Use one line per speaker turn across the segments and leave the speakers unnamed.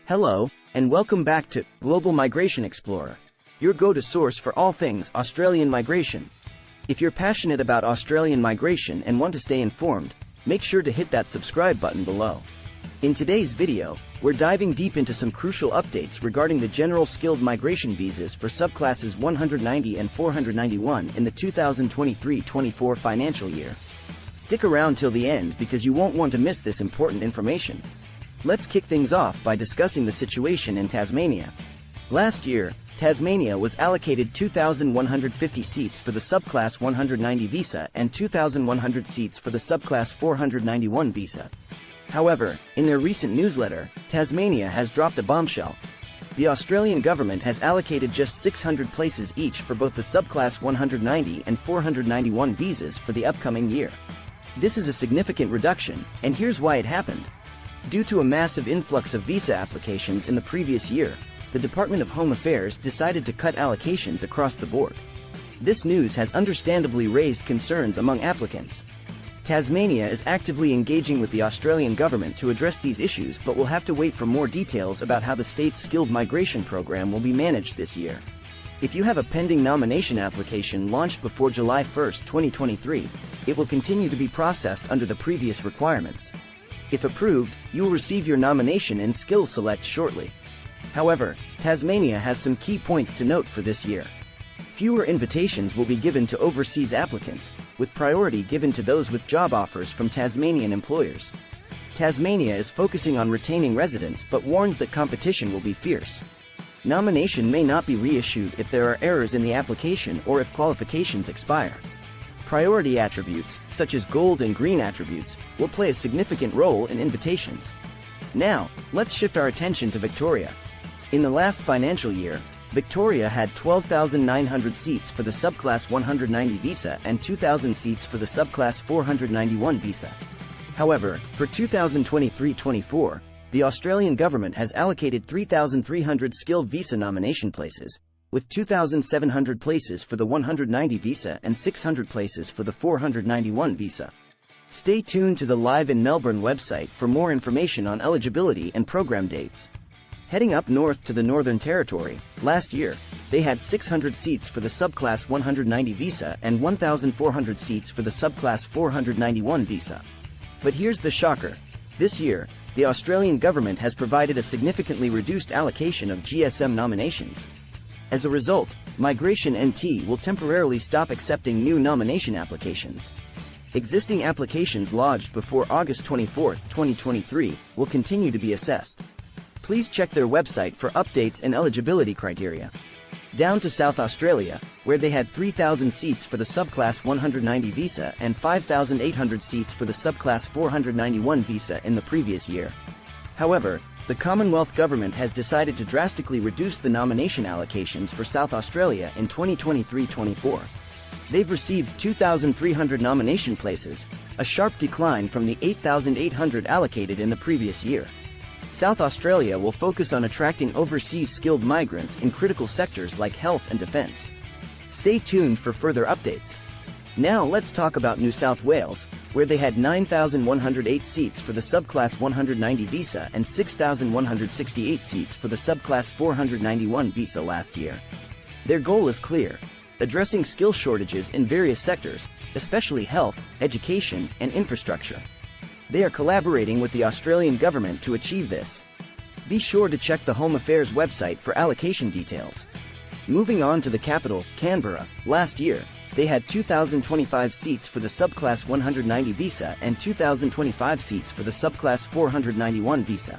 Hello, and welcome back to Global Migration Explorer, your go-to source for all things Australian migration. If you're passionate about Australian migration and want to stay informed, make sure to hit that subscribe button below. In today's video, we're diving deep into some crucial updates regarding the General Skilled Migration Visas for subclasses 190 and 491 in the 2023-24 financial year. Stick around till the end because you won't want to miss this important information. Let's kick things off by discussing the situation in Tasmania. Last year, Tasmania was allocated 2,150 seats for the Subclass 190 visa and 2,100 seats for the Subclass 491 visa. However, in their recent newsletter, Tasmania has dropped a bombshell. The Australian government has allocated just 600 places each for both the Subclass 190 and 491 visas for the upcoming year. This is a significant reduction, and here's why it happened. Due to a massive influx of visa applications in the previous year, the Department of Home Affairs decided to cut allocations across the board. This news has understandably raised concerns among applicants. Tasmania is actively engaging with the Australian government to address these issues, but will have to wait for more details about how the state's skilled migration program will be managed this year. If you have a pending nomination application launched before July 1, 2023, it will continue to be processed under the previous requirements. If approved, you will receive your nomination in Skill Select shortly. However, Tasmania has some key points to note for this year. Fewer invitations will be given to overseas applicants, with priority given to those with job offers from Tasmanian employers. Tasmania is focusing on retaining residents but warns that competition will be fierce. Nomination may not be reissued if there are errors in the application or if qualifications expire. Priority attributes, such as gold and green attributes, will play a significant role in invitations. Now, let's shift our attention to Victoria. In the last financial year, Victoria had 12,900 seats for the Subclass 190 visa and 2,000 seats for the Subclass 491 visa. However, for 2023-24, the Australian government has allocated 3,300 skilled visa nomination places, with 2,700 places for the 190 visa and 600 places for the 491 visa. Stay tuned to the Live in Melbourne website for more information on eligibility and program dates. Heading up north to the Northern Territory, last year, they had 600 seats for the Subclass 190 visa and 1,400 seats for the Subclass 491 visa. But here's the shocker. This year, the Australian government has provided a significantly reduced allocation of GSM nominations. As a result, Migration NT will temporarily stop accepting new nomination applications. Existing applications lodged before August 24, 2023, will continue to be assessed. Please check their website for updates and eligibility criteria. Down to South Australia, where they had 3,000 seats for the Subclass 190 visa and 5,800 seats for the Subclass 491 visa in the previous year. However, the Commonwealth Government has decided to drastically reduce the nomination allocations for South Australia in 2023-24. They've received 2,300 nomination places, a sharp decline from the 8,800 allocated in the previous year. South Australia will focus on attracting overseas skilled migrants in critical sectors like health and defence. Stay tuned for further updates. Now let's talk about New South Wales, where they had 9,108 seats for the Subclass 190 visa and 6,168 seats for the Subclass 491 visa last year. Their goal is clear: addressing skill shortages in various sectors, especially health, education, and infrastructure. They are collaborating with the Australian government to achieve this. Be sure to check the Home Affairs website for allocation details. Moving on to the capital, Canberra, last year, they had 2,025 seats for the Subclass 190 visa and 2,025 seats for the Subclass 491 visa.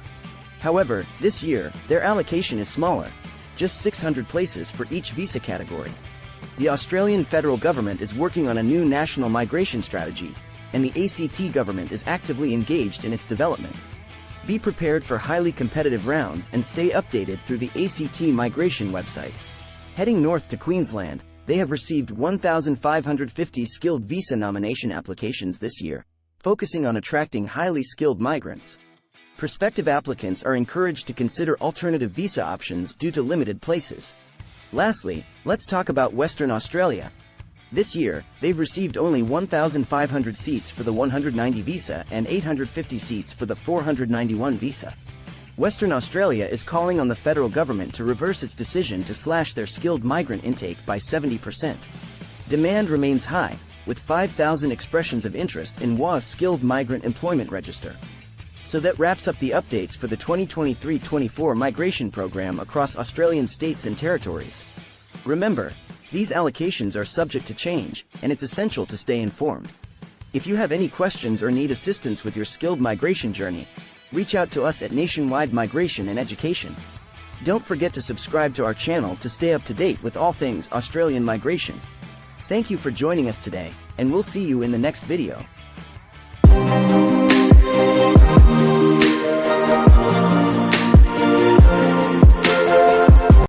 However, this year, their allocation is smaller, just 600 places for each visa category. The Australian federal government is working on a new national migration strategy, and the ACT government is actively engaged in its development. Be prepared for highly competitive rounds and stay updated through the ACT migration website. Heading north to Queensland, they have received 1,550 skilled visa nomination applications this year, focusing on attracting highly skilled migrants. Prospective applicants are encouraged to consider alternative visa options due to limited places. Lastly, let's talk about Western Australia. This year, they've received only 1,500 seats for the 190 visa and 850 seats for the 491 visa. Western Australia is calling on the federal government to reverse its decision to slash their skilled migrant intake by 70%. Demand remains high, with 5,000 expressions of interest in WA's Skilled Migrant Employment Register. So that wraps up the updates for the 2023-24 migration program across Australian states and territories. Remember, these allocations are subject to change, and it's essential to stay informed. If you have any questions or need assistance with your skilled migration journey, reach out to us at Nationwide Migration and Education. Don't forget to subscribe to our channel to stay up to date with all things Australian migration. Thank you for joining us today, and we'll see you in the next video.